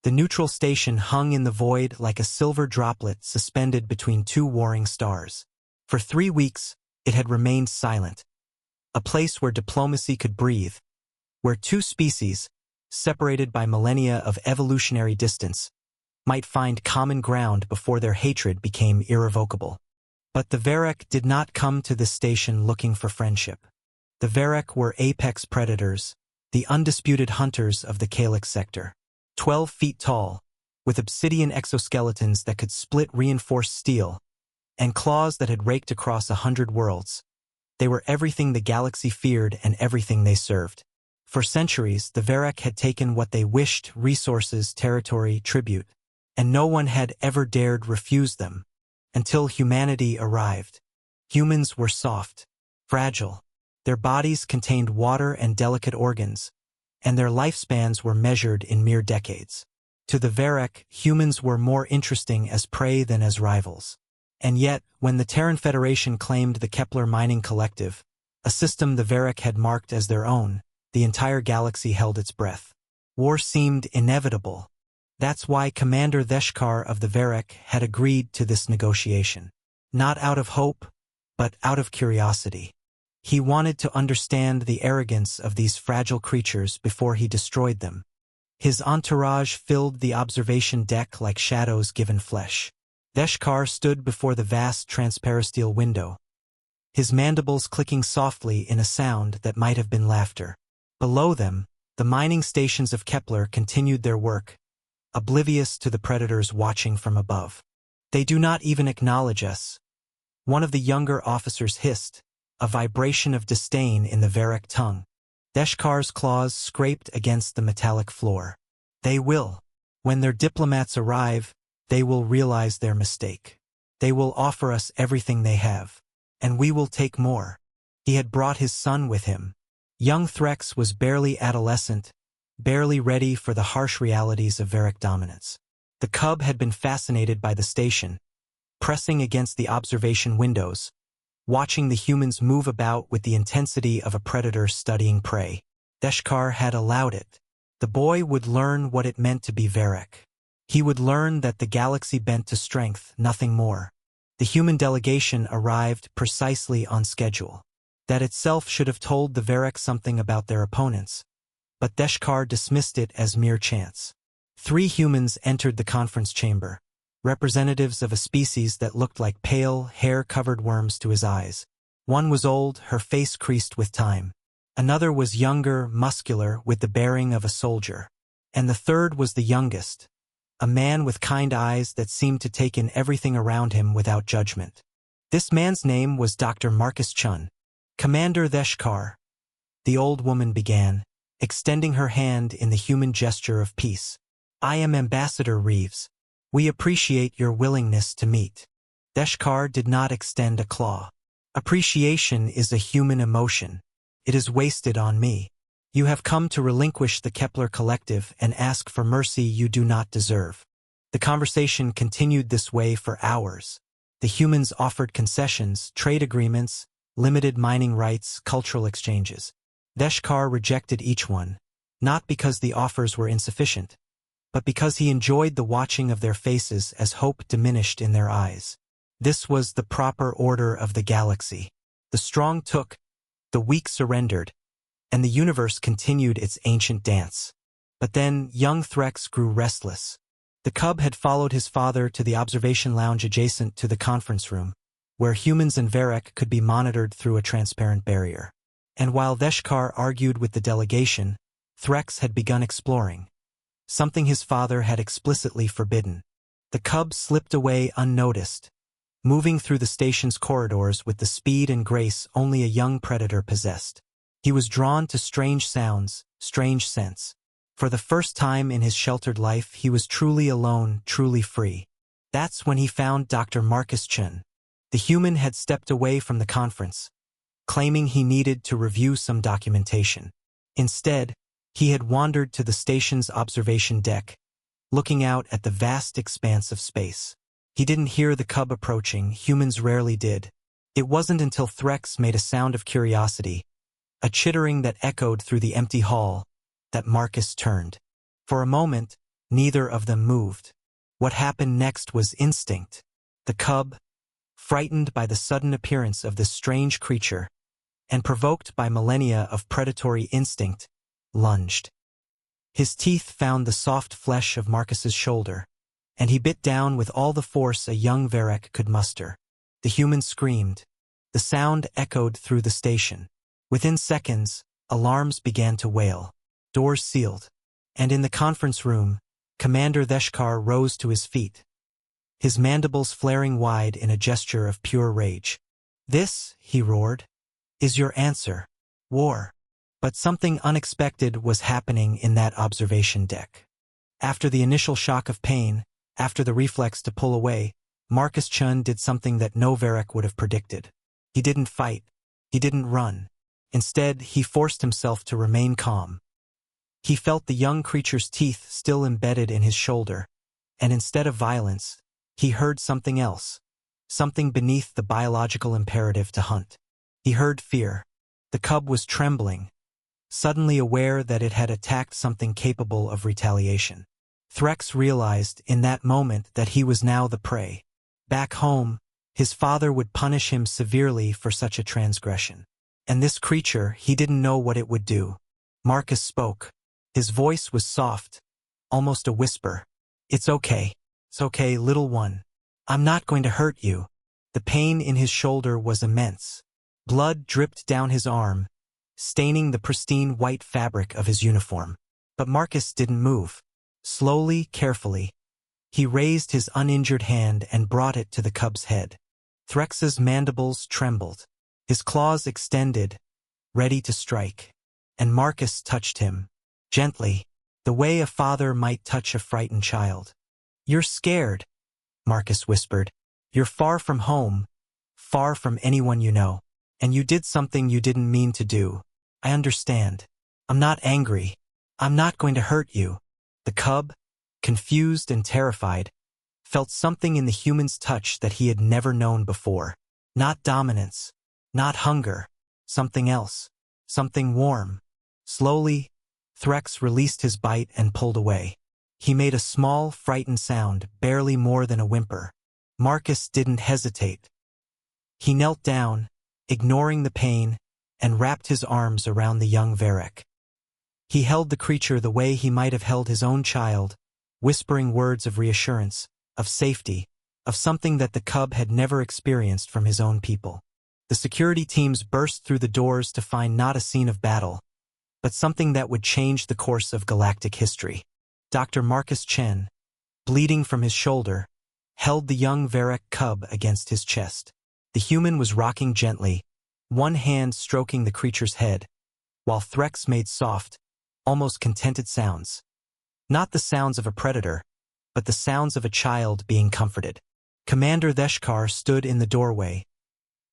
The neutral station hung in the void like a silver droplet suspended between two warring stars. For 3 weeks, it had remained silent, a place where diplomacy could breathe, where two species, separated by millennia of evolutionary distance, might find common ground before their hatred became irrevocable. But the Verek did not come to this station looking for friendship. The Verek were apex predators, the undisputed hunters of the Galactic sector. 12 feet tall, with obsidian exoskeletons that could split reinforced steel, and claws that had raked across 100 worlds. They were everything the galaxy feared and everything they served. For centuries, the Verek had taken what they wished: resources, territory, tribute, and no one had ever dared refuse them. Until humanity arrived. Humans were soft, fragile. Their bodies contained water and delicate organs, and their lifespans were measured in mere decades. To the Verek, humans were more interesting as prey than as rivals. And yet, when the Terran Federation claimed the Kepler Mining Collective, a system the Verek had marked as their own, the entire galaxy held its breath. War seemed inevitable. That's why Commander Thesh'kar of the Verek had agreed to this negotiation. Not out of hope, but out of curiosity. He wanted to understand the arrogance of these fragile creatures before he destroyed them. His entourage filled the observation deck like shadows given flesh. Thesh'kar stood before the vast transparisteel window, his mandibles clicking softly in a sound that might have been laughter. Below them, the mining stations of Kepler continued their work, oblivious to the predators watching from above. "They do not even acknowledge us," one of the younger officers hissed, a vibration of disdain in the Verek tongue. Thesh'kar's claws scraped against the metallic floor. "They will. When their diplomats arrive, they will realize their mistake. They will offer us everything they have, and we will take more." He had brought his son with him. Young Threx was barely adolescent, barely ready for the harsh realities of Verek dominance. The cub had been fascinated by the station, pressing against the observation windows, watching the humans move about with the intensity of a predator studying prey. Thesh'kar had allowed it. The boy would learn what it meant to be Verek. He would learn that the galaxy bent to strength, nothing more. The human delegation arrived precisely on schedule. That itself should have told the Verek something about their opponents, but Thesh'kar dismissed it as mere chance. 3 humans entered the conference chamber, representatives of a species that looked like pale, hair-covered worms to his eyes. One was old, her face creased with time. Another was younger, muscular, with the bearing of a soldier. And the third was the youngest, a man with kind eyes that seemed to take in everything around him without judgment. This man's name was Dr. Marcus Chen. "Commander Thesh'kar," the old woman began, extending her hand in the human gesture of peace. "I am Ambassador Reeves. We appreciate your willingness to meet." Thesh'kar did not extend a claw. "Appreciation is a human emotion. It is wasted on me. You have come to relinquish the Kepler Collective and ask for mercy you do not deserve." The conversation continued this way for hours. The humans offered concessions, trade agreements, limited mining rights, cultural exchanges. Thesh'kar rejected each one, not because the offers were insufficient, but because he enjoyed the watching of their faces as hope diminished in their eyes. This was the proper order of the galaxy. The strong took, the weak surrendered, and the universe continued its ancient dance. But then young Threx grew restless. The cub had followed his father to the observation lounge adjacent to the conference room, where humans and Verek could be monitored through a transparent barrier. And while Thesh'kar argued with the delegation, Threx had begun exploring, something his father had explicitly forbidden. The cub slipped away unnoticed, moving through the station's corridors with the speed and grace only a young predator possessed. He was drawn to strange sounds, strange scents. For the first time in his sheltered life, he was truly alone, truly free. That's when he found Dr. Marcus Chen. The human had stepped away from the conference, claiming he needed to review some documentation. Instead, he had wandered to the station's observation deck, looking out at the vast expanse of space. He didn't hear the cub approaching, humans rarely did. It wasn't until Threx made a sound of curiosity, a chittering that echoed through the empty hall, that Marcus turned. For a moment, Neither of them moved. What happened next was instinct. The cub, frightened by the sudden appearance of this strange creature, and provoked by millennia of predatory instinct, lunged. His teeth found the soft flesh of Marcus's shoulder, and he bit down with all the force a young Verek could muster. The human screamed. The sound echoed through the station. Within seconds, alarms began to wail. Doors sealed. And in the conference room, Commander Thesh'kar rose to his feet, his mandibles flaring wide in a gesture of pure rage. "This," he roared, "is your answer. War." But something unexpected was happening in that observation deck. After the initial shock of pain, after the reflex to pull away, Marcus Chen did something that no Verek would have predicted. He didn't fight. He didn't run. Instead, he forced himself to remain calm. He felt the young creature's teeth still embedded in his shoulder, and instead of violence, he heard something else, something beneath the biological imperative to hunt. He heard fear. The cub was trembling, suddenly aware that it had attacked something capable of retaliation. Threx realized in that moment that he was now the prey. Back home, his father would punish him severely for such a transgression. And this creature, he didn't know what it would do. Marcus spoke. His voice was soft, almost a whisper. "It's okay. It's okay, little one. I'm not going to hurt you." The pain in his shoulder was immense. Blood dripped down his arm, staining the pristine white fabric of his uniform. But Marcus didn't move. Slowly, carefully, he raised his uninjured hand and brought it to the cub's head. Threx's mandibles trembled. His claws extended, ready to strike. And Marcus touched him, gently, the way a father might touch a frightened child. "You're scared," Marcus whispered. "You're far from home, far from anyone you know. And you did something you didn't mean to do. I understand. I'm not angry. I'm not going to hurt you." The cub, confused and terrified, felt something in the human's touch that he had never known before. Not dominance, not hunger, something else, something warm. Slowly, Threx released his bite and pulled away. He made a small, frightened sound, barely more than a whimper. Marcus didn't hesitate. He knelt down, ignoring the pain, and wrapped his arms around the young Verek. He held the creature the way he might have held his own child, whispering words of reassurance, of safety, of something that the cub had never experienced from his own people. The security teams burst through the doors to find not a scene of battle, but something that would change the course of galactic history. Dr. Marcus Chen, bleeding from his shoulder, held the young Verek cub against his chest. The human was rocking gently, one hand stroking the creature's head, while Threx made soft, almost contented sounds. Not the sounds of a predator, but the sounds of a child being comforted. Commander Thesh'kar stood in the doorway,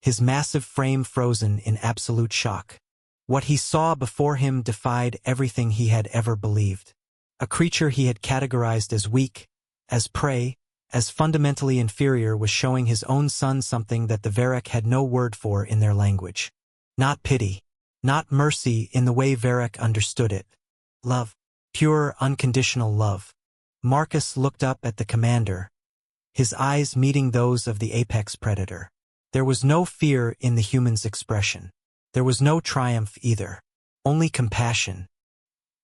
his massive frame frozen in absolute shock. What he saw before him defied everything he had ever believed. A creature he had categorized as weak, as prey, as fundamentally inferior was showing his own son something that the Verek had no word for in their language. Not pity, not mercy in the way Verek understood it. Love. Pure, unconditional love. Marcus looked up at the commander, his eyes meeting those of the apex predator. There was no fear in the human's expression. There was no triumph either. Only compassion.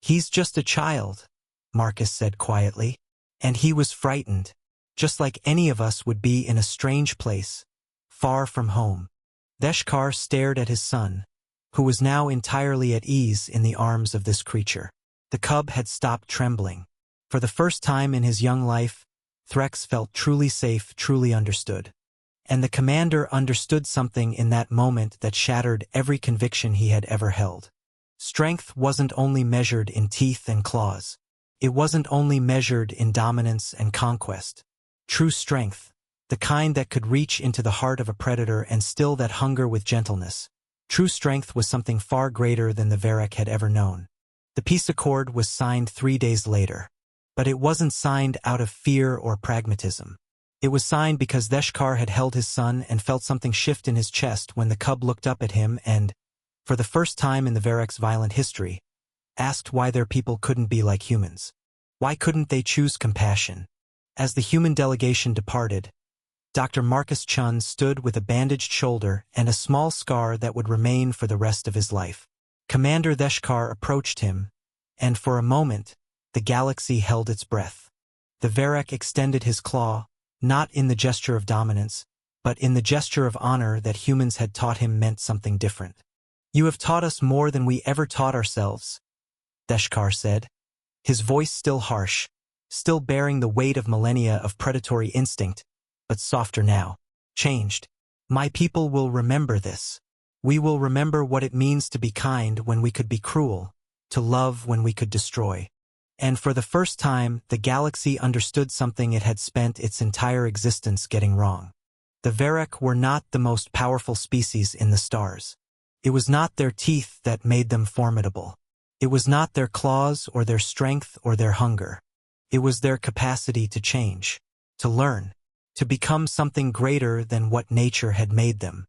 "He's just a child," Marcus said quietly. And he was frightened, just like any of us would be in a strange place, far from home. Thesh'kar stared at his son, who was now entirely at ease in the arms of this creature. The cub had stopped trembling. For the first time in his young life, Threx felt truly safe, truly understood. And the commander understood something in that moment that shattered every conviction he had ever held. Strength wasn't only measured in teeth and claws. It wasn't only measured in dominance and conquest. True strength, the kind that could reach into the heart of a predator and still that hunger with gentleness. True strength was something far greater than the Verek had ever known. The peace accord was signed 3 days later. But it wasn't signed out of fear or pragmatism. It was signed because Thesh'kar had held his son and felt something shift in his chest when the cub looked up at him and, for the first time in the Verek's violent history, asked why their people couldn't be like humans. Why couldn't they choose compassion? As the human delegation departed, Dr. Marcus Chen stood with a bandaged shoulder and a small scar that would remain for the rest of his life. Commander Thesh'kar approached him, and for a moment, the galaxy held its breath. The Verek extended his claw, not in the gesture of dominance, but in the gesture of honor that humans had taught him meant something different. "You have taught us more than we ever taught ourselves," Thesh'kar said, his voice still harsh, still bearing the weight of millennia of predatory instinct, but softer now, changed. "My people will remember this. We will remember what it means to be kind when we could be cruel, to love when we could destroy." And for the first time, the galaxy understood something it had spent its entire existence getting wrong. The Verek were not the most powerful species in the stars. It was not their teeth that made them formidable. It was not their claws or their strength or their hunger. It was their capacity to change, to learn, to become something greater than what nature had made them.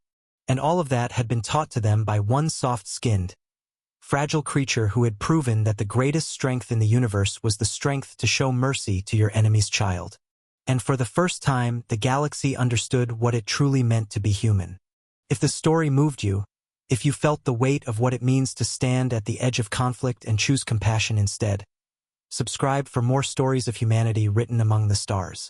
And all of that had been taught to them by one soft-skinned, fragile creature who had proven that the greatest strength in the universe was the strength to show mercy to your enemy's child. And for the first time, the galaxy understood what it truly meant to be human. If the story moved you, if you felt the weight of what it means to stand at the edge of conflict and choose compassion instead, subscribe for more stories of humanity written among the stars.